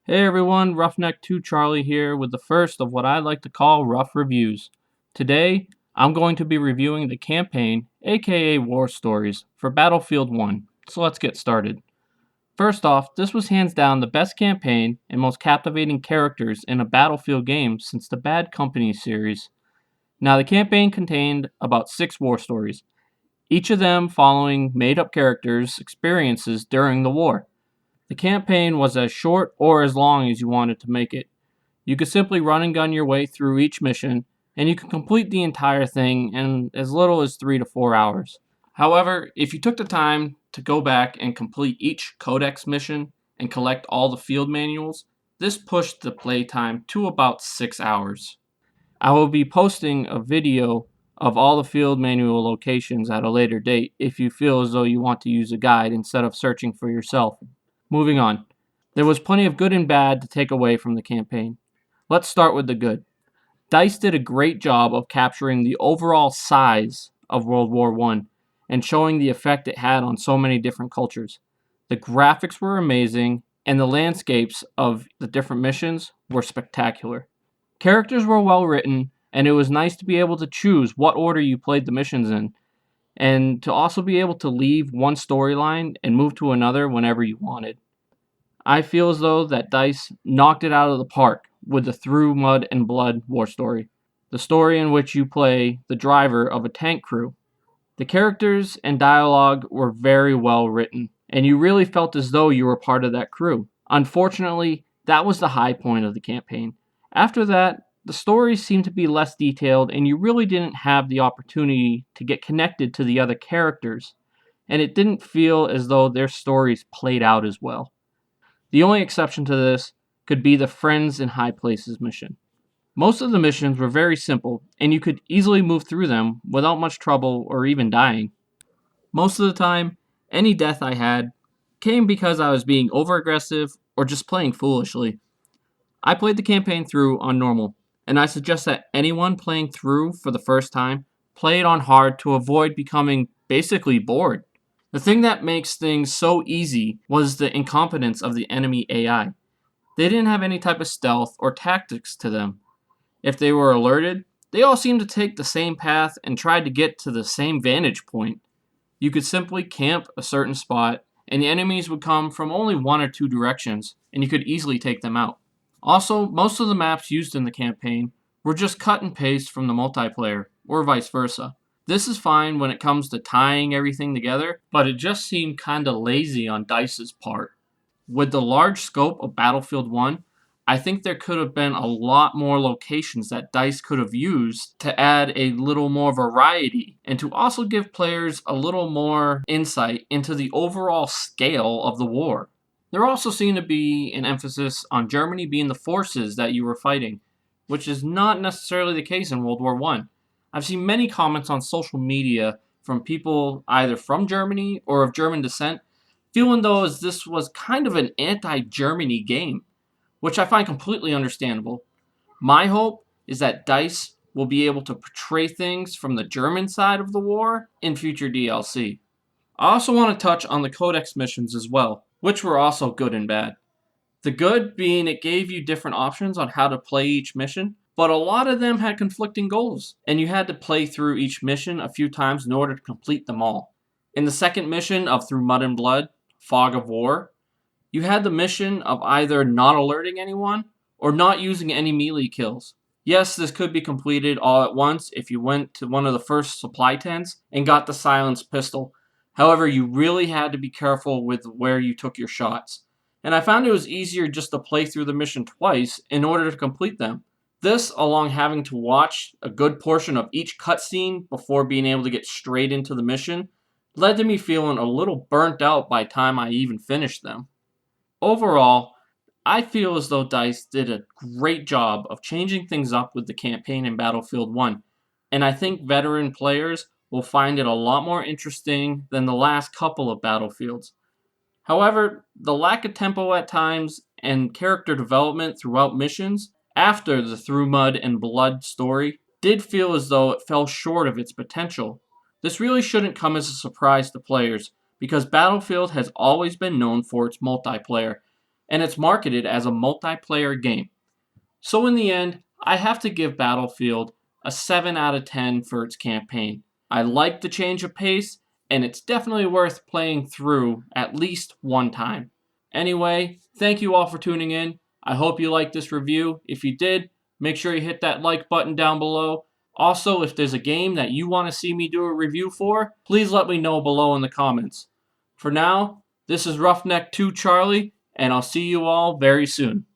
Hey everyone, Roughneck2 Charlie here with the first of what I like to call rough reviews. Today, I'm going to be reviewing the campaign, aka War Stories, for Battlefield 1. So let's get started. First off, this was hands down the best campaign and most captivating characters in a Battlefield game since the Bad Company series. Now, the campaign contained about 6 war stories, each of them following made up characters' experiences during the war. The campaign was as short or as long as you wanted to make it. You could simply run and gun your way through each mission, and you can complete the entire thing in as little as 3 to 4 hours. However, if you took the time to go back and complete each Codex mission and collect all the field manuals, this pushed the playtime to about 6 hours. I will be posting a video of all the field manual locations at a later date if you feel as though you want to use a guide instead of searching for yourself. Moving on. There was plenty of good and bad to take away from the campaign. Let's start with the good. DICE did a great job of capturing the overall size of World War I and showing the effect it had on so many different cultures. The graphics were amazing, and the landscapes of the different missions were spectacular. Characters were well written, and it was nice to be able to choose what order you played the missions in, and to also be able to leave one storyline and move to another whenever you wanted. I feel as though that DICE knocked it out of the park with the Through Mud and Blood war story, the story in which you play the driver of a tank crew. The characters and dialogue were very well written, and you really felt as though you were part of that crew. Unfortunately, that was the high point of the campaign. After that, the stories seemed to be less detailed, and you really didn't have the opportunity to get connected to the other characters, and it didn't feel as though their stories played out as well. The only exception to this could be the Friends in High Places mission. Most of the missions were very simple, and you could easily move through them without much trouble or even dying. Most of the time, any death I had came because I was being overaggressive or just playing foolishly. I played the campaign through on normal, and I suggest that anyone playing through for the first time play it on hard to avoid becoming basically bored. The thing that makes things so easy was the incompetence of the enemy AI. They didn't have any type of stealth or tactics to them. If they were alerted, they all seemed to take the same path and tried to get to the same vantage point. You could simply camp a certain spot, and the enemies would come from only one or two directions, and you could easily take them out. Also, most of the maps used in the campaign were just cut and paste from the multiplayer, or vice versa. This is fine when it comes to tying everything together, but it just seemed kinda lazy on DICE's part. With the large scope of Battlefield 1, I think there could have been a lot more locations that DICE could have used to add a little more variety and to also give players a little more insight into the overall scale of the war. There also seemed to be an emphasis on Germany being the forces that you were fighting, which is not necessarily the case in World War I. I've seen many comments on social media from people either from Germany or of German descent feeling though as this was kind of an anti-Germany game, which I find completely understandable. My hope is that DICE will be able to portray things from the German side of the war in future DLC. I also want to touch on the Codex missions as well, which were also good and bad. The good being it gave you different options on how to play each mission, but a lot of them had conflicting goals, and you had to play through each mission a few times in order to complete them all. In the second mission of Through Mud and Blood, Fog of War, you had the mission of either not alerting anyone or not using any melee kills. Yes, this could be completed all at once if you went to one of the first supply tents and got the silenced pistol. However, you really had to be careful with where you took your shots. And I found it was easier just to play through the mission twice in order to complete them. This, along having to watch a good portion of each cutscene before being able to get straight into the mission, led to me feeling a little burnt out by the time I even finished them. Overall, I feel as though DICE did a great job of changing things up with the campaign in Battlefield 1, and I think veteran players will find it a lot more interesting than the last couple of Battlefields. However, the lack of tempo at times and character development throughout missions after the Through Mud and Blood story did feel as though it fell short of its potential. This really shouldn't come as a surprise to players because Battlefield has always been known for its multiplayer, and it's marketed as a multiplayer game. So in the end, I have to give Battlefield a 7 out of 10 for its campaign. I like the change of pace, and it's definitely worth playing through at least one time. Anyway, thank you all for tuning in. I hope you liked this review. If you did, make sure you hit that like button down below. Also, if there's a game that you want to see me do a review for, please let me know below in the comments. For now, this is Roughneck 2 Charlie, and I'll see you all very soon.